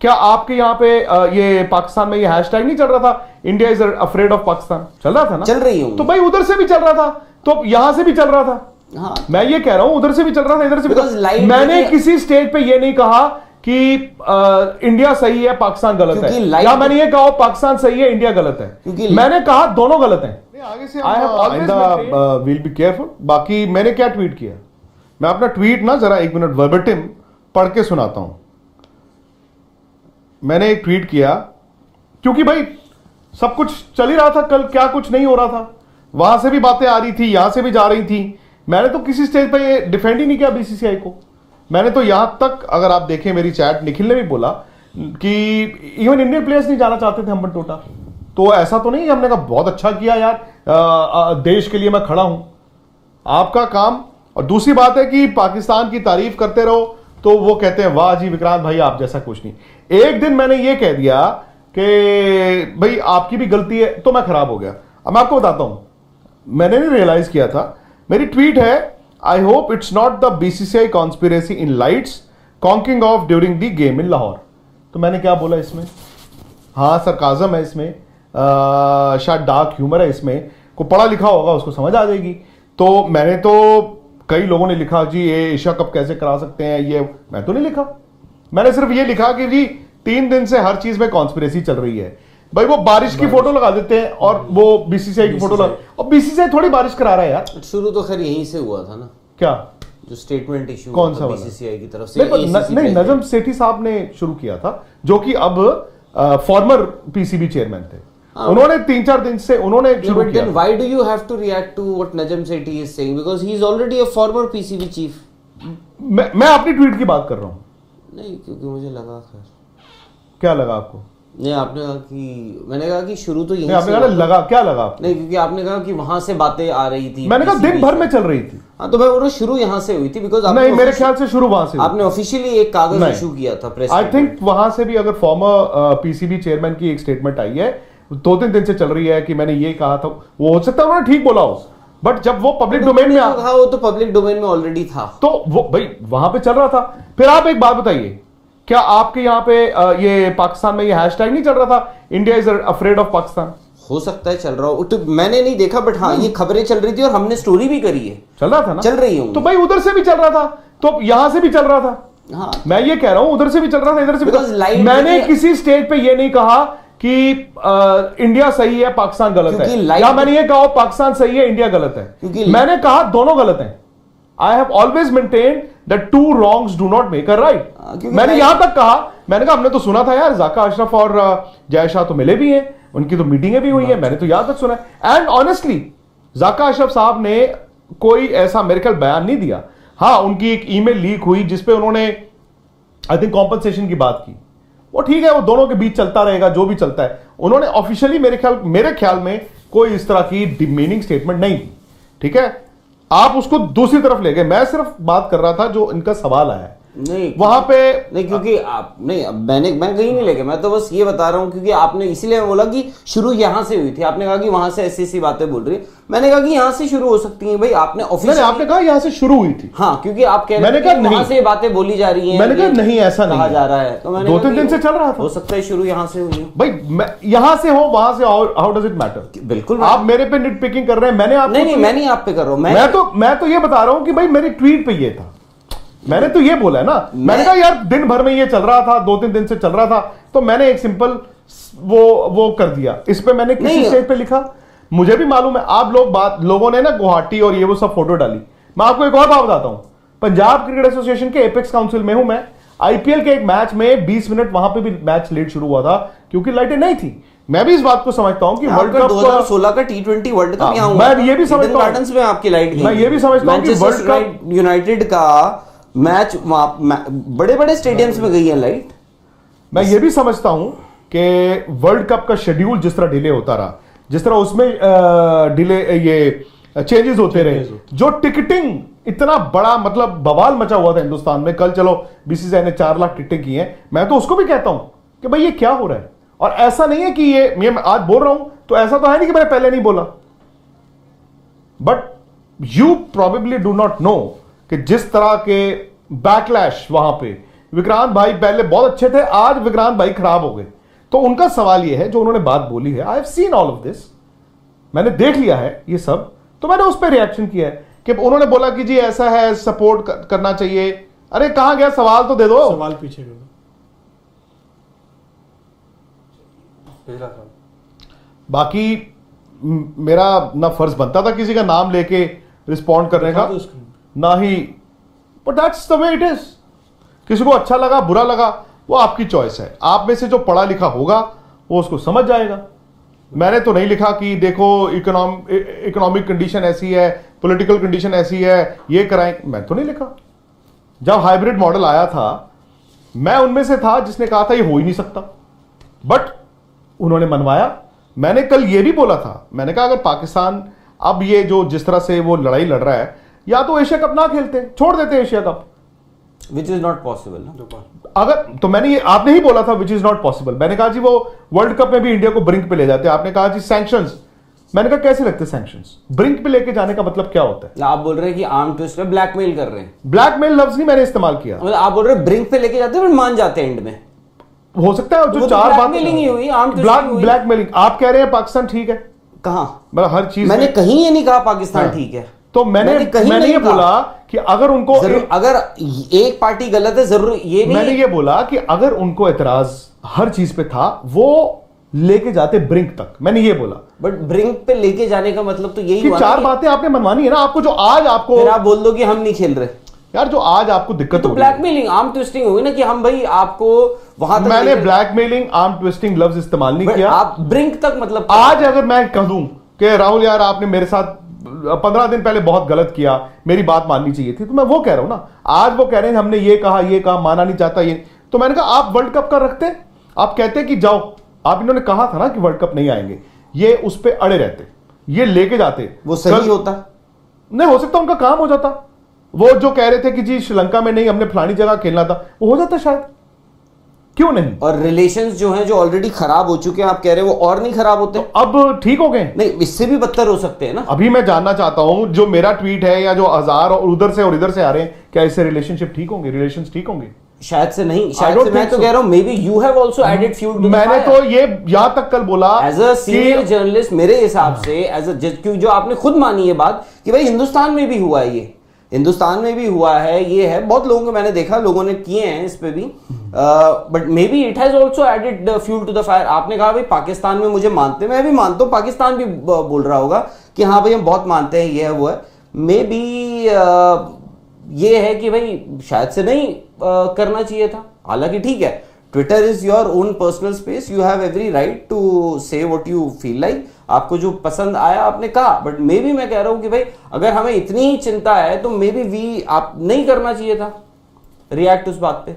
क्या आपके यहाँ पे ये पाकिस्तान में ये हैशटैग नहीं चल रहा था, India is afraid of Pakistan? चल रहा था ना? चल रही हूँ तो भाई उधर से भी चल रहा था, तो यहां से भी चल रहा था। हाँ, मैं ये कह रहा हूं उधर से भी चल रहा था, इधर से भी मैंने किसी स्टेज पे ये नहीं कहा कि इंडिया सही है पाकिस्तान गलत है, या मैंने ये कहा पाकिस्तान सही है इंडिया गलत है। मैंने कहा दोनों गलत हैं। आगे से विल बी केयरफुल। बाकी मैंने क्या ट्वीट किया, मैं अपना ट्वीट ना जरा 1 मिनट वर्बेटिम पढ़ के सुनाता हूं। मैंने एक ट्वीट किया क्योंकि भाई सब कुछ चल ही रहा था, कल क्या कुछ नहीं हो रहा था, वहां से भी बातें आ रही थी, यहां से भी जा रही थी। मैंने तो किसी स्टेज पे ये डिफेंड ही नहीं किया बीसीसीआई को। मैंने तो यहां तक, अगर आप देखें मेरी चैट, निखिल ने भी बोला कि इवन इंडियन प्लेयर्स नहीं जाना चाहते थे हम्बन टोटा, तो ऐसा तो नहीं। हमने कहा बहुत अच्छा किया यार, देश के लिए मैं खड़ा हूं, आपका काम। और दूसरी बात है कि पाकिस्तान की तारीफ करते रहो तो वो कहते हैं वाह जी विक्रांत भाई आप जैसा कुछ नहीं। एक दिन मैंने ये कह दिया कि भाई आपकी भी गलती है, तो मैं खराब हो गया। अब मैं आपको बताता हूं, मैंने नहीं रियलाइज किया था। मेरी ट्वीट है, I hope it's not the BCCI conspiracy in lights conking off during the game in Lahore. तो मैंने क्या बोला इसमें? हाँ सरकाजम है इसमें, शायद डार्क ह्यूमर है इसमें, को पढ़ा लिखा होगा उसको समझ आ जाएगी। तो मैंने तो, कई लोगों ने लिखा जी ये एशिया कप कैसे करा सकते हैं, ये मैं तो नहीं लिखा। मैंने सिर्फ ये लिखा कि जी 3 दिन से हर चीज में कॉन्स्पिरेसी चल रही है। भाई वो बारिश की फोटो लगा देते हैं और वो बीसीसीआई की फोटो लगा, और बीसीसीआई थोड़ी बारिश करा रहा है यार। शुरू तो खैर यहीं से हुआ था ना, क्या जो स्टेटमेंट इशू कौन सा बीसीसीआई की तरफ से? नहीं, नजम सेठी साहब ने शुरू किया था, जो कि अब फॉर्मर पीसीबी चेयरमैन थे। उन्होंने 3-4 दिन से उन्होंने शुरू किया। Then why do you have to react to what Najam Sethi is saying? Because he is already a former PCB chief. मैं अपनी ट्वीट की बात कर रहा हूं। नहीं, क्योंकि मुझे लगा खैर। क्या लगा आपको? नहीं, आपने कहा कि, मैंने कहा कि शुरू तो यहीं आपने कहा लगा, क्या लगा आपको? नहीं, क्योंकि आपने कहा कि वहां से बातें आ रही थी, मैंने कहा दिन भर में चल रही थी। हाँ, तो मैं बोल रहा शुरू यहाँ से हुई थी। बिकॉज नहीं, मेरे ख्याल से शुरू वहां से आपने ऑफिशियली एक कागज इशू किया था प्रेस। आई थिंक वहां से भी, अगर फॉर्मर पीसीबी चेयरमैन की एक स्टेटमेंट आई है 2-3 दिन से चल रही है कि मैंने ये कहा था, वो हो सकता है उन्होंने ठीक बोला हो, बट जब वो पब्लिक डोमेन में था, वो तो पब्लिक डोमेन में ऑलरेडी था, तो वो भाई वहां पे चल रहा था। फिर आप एक बात बताइए, क्या आपके यहाँ पे ये पाकिस्तान में ये हैशटैग नहीं चल रहा था, India is afraid of Pakistan? हो सकता है चल रहा हो, तो मैंने नहीं देखा, बट हाँ ये खबरें चल रही थी और हमने स्टोरी भी करी है। चल रहा था ना? चल रही हूँ तो भाई उधर से भी चल रहा था, तो यहां से भी चल रहा था। हाँ, मैं ये कह रहा हूं उधर से भी चल रहा था, इधर से भी। मैंने किसी स्टेज पे ये नहीं कहा कि इंडिया सही है पाकिस्तान गलत है, या मैंने ये कहा पाकिस्तान सही है इंडिया गलत है। मैंने कहा दोनों गलत हैं। I have always maintained that 2 wrongs do not make a right. मैंने यहां तक कहा, मैंने कहा हमने तो सुना था यार जाका अशरफ और जय शाह तो मिले भी हैं, उनकी तो मीटिंगें भी हुई हैं, मैंने तो यहां तक सुना है। एंड ऑनेस्टली जाका अशरफ साहब ने कोई ऐसा मेरे ख्याल बयान नहीं दिया। हाँ, उनकी एक ईमेल लीक हुई जिसपे उन्होंने आई थिंक कॉम्पनसेशन की बात की, वो ठीक है, वो दोनों के बीच चलता रहेगा जो भी चलता है। उन्होंने ऑफिशियली मेरे ख्याल में कोई इस तरह की डिमीनिंग स्टेटमेंट नहीं दी। ठीक है, आप उसको दूसरी तरफ ले गए। मैं सिर्फ बात कर रहा था जो इनका सवाल आया नहीं वहां पे। नहीं, क्योंकि आप नहीं, मैं कहीं नहीं लेके, मैं तो बस ये बता रहा हूं, क्योंकि आपने इसीलिए बोला कि शुरू यहां से हुई थी। आपने कहा कि वहां से ऐसी बातें बोल रही है, मैंने कहा कि यहां से शुरू हो सकती हैं। भाई आपने ऑफिशियली, आपने कहा यहां से शुरू हुई थी। हाँ, क्योंकि आप कह रहे हैं वहां से बातें बोली जा रही हैं। मैंने कहा नहीं, ऐसा नहीं कहा जा रहा है, तो मैंने 2-3 दिन से चल रहा था। हो सकता है शुरू यहां से हुई हो। भाई यहां से हो वहां से, हाउ डज इट मैटर? बिल्कुल, आप मेरे पे निट पिकिंग कर रहे हैं। मैंने आपको नहीं, मैं नहीं आप पे कर रहा हूं। मैं तो ये बता रहा हूं कि भाई मेरी ट्वीट पे ये था, मैंने तो ये बोला है ना। मैंने कहा यार दिन भर में ये चल रहा था, 2-3 दिन से चल रहा था, तो मैंने एक सिंपल वो कर दिया। इस पे मैंने किसी स्टेज पे लिखा, मुझे भी मालूम है आप लोगों ने ना गुवाहाटी और ये वो सब फोटो डाली। मैं आपको एक और बात बताता हूं, पंजाब क्रिकेट एसोसिएशन के एपेक्स काउंसिल में हूं मैं। आईपीएल के एक मैच में 20 मिनट वहां पे भी मैच लेट शुरू हुआ था क्योंकि लाइटें नहीं थी। मैं भी इस बात को समझता हूं कि वर्ल्ड कप 2016 का T20 वर्ल्ड कप यहां हुआ, मैं ये भी समझता हूं गार्डन्स में आपकी लाइट गई। मैं ये भी समझता हूं कि वर्ल्ड कप यूनाइटेड का मैच बड़े बड़े स्टेडियम्स में गई है लाइट। मैं ये भी समझता हूं कि वर्ल्ड कप का शेड्यूल जिस तरह डिले होता रहा, जिस तरह उसमें डिले ये चेंजेस होते रहे, जो टिकटिंग इतना बड़ा मतलब बवाल मचा हुआ था हिंदुस्तान में। कल चलो बीसीसीआई ने 4 लाख टिकटें की हैं, मैं तो उसको भी कहता हूं कि भाई ये क्या हो रहा है। और ऐसा नहीं है कि ये मैं आज बोल रहा हूं तो ऐसा तो है नहीं कि मैंने पहले नहीं बोला, but you probably do not know कि जिस तरह के बैकलैश वहां पे विक्रांत भाई पहले बहुत अच्छे थे, आज विक्रांत भाई खराब हो गए। तो उनका सवाल यह है, जो उन्होंने बात बोली है, I have seen all of this, मैंने देख लिया है ये सब, तो मैंने उस पर रिएक्शन किया है कि उन्होंने बोला कि जी ऐसा है, सपोर्ट करना चाहिए। अरे कहां गया सवाल, तो दे दो सवाल पीछे कर दो। बाकी मेरा ना फर्ज बनता था किसी का नाम लेके रिस्पॉन्ड करने का, ना ही, but that's the way it is. किसी को अच्छा लगा बुरा लगा वो आपकी चॉइस है। आप में से जो पढ़ा लिखा होगा वो उसको समझ जाएगा। मैंने तो नहीं लिखा कि देखो इकोनॉमिक कंडीशन ऐसी है, पॉलिटिकल कंडीशन ऐसी है, ये कराएं, मैं तो नहीं लिखा। जब हाइब्रिड मॉडल आया था मैं उनमें से था जिसने कहा था ये हो ही नहीं सकता, बट उन्होंने मनवाया। मैंने कल ये भी बोला था, मैंने कहा अगर पाकिस्तान अब ये जो जिस तरह से वो लड़ाई लड़ रहा है, या तो एशिया कप ना खेलते, छोड़ देते Asia cup, which is not possible ना। अगर तो मैंने ये, आपने ही बोला था विच इज नॉट पॉसिबल, मैंने कहा जी वो वर्ल्ड कप में भी इंडिया को ब्रिंक पे ले जाते। आपने कहा जी सैंक्शंस, मैंने कहा कैसे लगते सैंक्शंस, ब्रिंक पे लेके जाने का मतलब क्या होता है? आप बोल रहे हैं कि आर्म ट्विस्ट में ब्लैकमेल कर रहे हैं। ब्लैकमेल लफ्ज नहीं मैंने इस्तेमाल किया। मतलब आप बोल रहे हैं ब्रिंक पे लेके जाते हैं, मान जाते हैं एंड में। हो सकता है जो चार ब्लैकमेलिंग ही हुई, आर्म ट्विस्टिंग हुई। ब्लैकमेलिंग आप कह रहे हैं पाकिस्तान ठीक है? कहां? मतलब हर चीज मैंने कहीं ये नहीं कहा पाकिस्तान ठीक है। तो मैंने ये बोला कि अगर उनको अगर एक पार्टी गलत है जरूर ये नहीं, मैंने ये बोला कि अगर उनको एतराज हर चीज पे था वो लेके जाते ब्रिंक तक, मैंने ये बोला। बट ब्रिंक पे लेके जाने का मतलब तो यही हुआ चार बातें आपने मनवानी है ना। आपको जो आज आपको, फिर आप बोल दो कि हम नहीं खेल रहे यार, जो आज आपको दिक्कत तो ब्लैकमेलिंग आर्म ट्विस्टिंग हुई ना कि हम भाई आपको वहां तक। मैंने ब्लैकमेलिंग आर्म ट्विस्टिंग लफ्ज इस्तेमाल नहीं किया। आप ब्रिंक तक मतलब आज अगर मैं कह दूं कि राहुल यार आपने मेरे साथ 15 दिन पहले बहुत गलत किया, मेरी बात माननी चाहिए थी, तो मैं वो कह रहा हूं ना। आज वो कह रहे हैं हमने ये कहा माना नहीं चाहता ये, तो मैंने कहा आप वर्ल्ड कप का रखते, आप कहते कि जाओ, आप इन्होंने कहा था ना कि वर्ल्ड कप नहीं आएंगे, ये उस पर अड़े रहते, ये लेके जाते, वो सही होता नहीं हो सकता, उनका काम हो जाता। वो जो कह रहे थे कि जी श्रीलंका में नहीं हमने फलानी जगह खेलना था, वो हो जाता शायद, क्यों नहीं? और रिलेशंस जो हैं जो ऑलरेडी खराब हो चुके हैं, आप कह रहे हो वो और नहीं खराब होते? तो अब ठीक हो गए? नहीं, इससे भी बदतर हो सकते हैं ना। अभी मैं जानना चाहता हूं जो मेरा ट्वीट है या जो हजार और उधर से आ रहे हैं, क्या इससे रिलेशनशिप ठीक होंगे, रिलेशंस ठीक होंगे? शायद से नहीं, शायद से मैं तो कह रहा हूं maybe you have also added fuel to the fire. मैंने तो ये यहां तक कल बोला एज अ सीनियर जर्नलिस्ट, मेरे हिसाब से एज अ क्यों जो आपने खुद मानी ये बात कि भाई हिंदुस्तान में भी हुआ है, ये हिंदुस्तान में भी हुआ है, ये है, बहुत लोगों को मैंने देखा, लोगों ने किए हैं इस पे भी, but maybe it has also added fuel to the fire. आपने कहा भाई पाकिस्तान में मुझे मानते, मैं भी मानता हूं, पाकिस्तान भी बोल रहा होगा कि हाँ भाई हम बहुत मानते हैं, ये है वो है। मे बी ये है कि भाई शायद से नहीं करना चाहिए था। हालांकि ठीक है, Twitter is your own personal space, you have every right to say what you feel like. आपको जो पसंद आया आपने कहा, बट मे बी मैं कह रहा हूं कि भाई अगर हमें इतनी ही चिंता है तो मे बी आप नहीं करना चाहिए था रिएक्ट उस बात पे।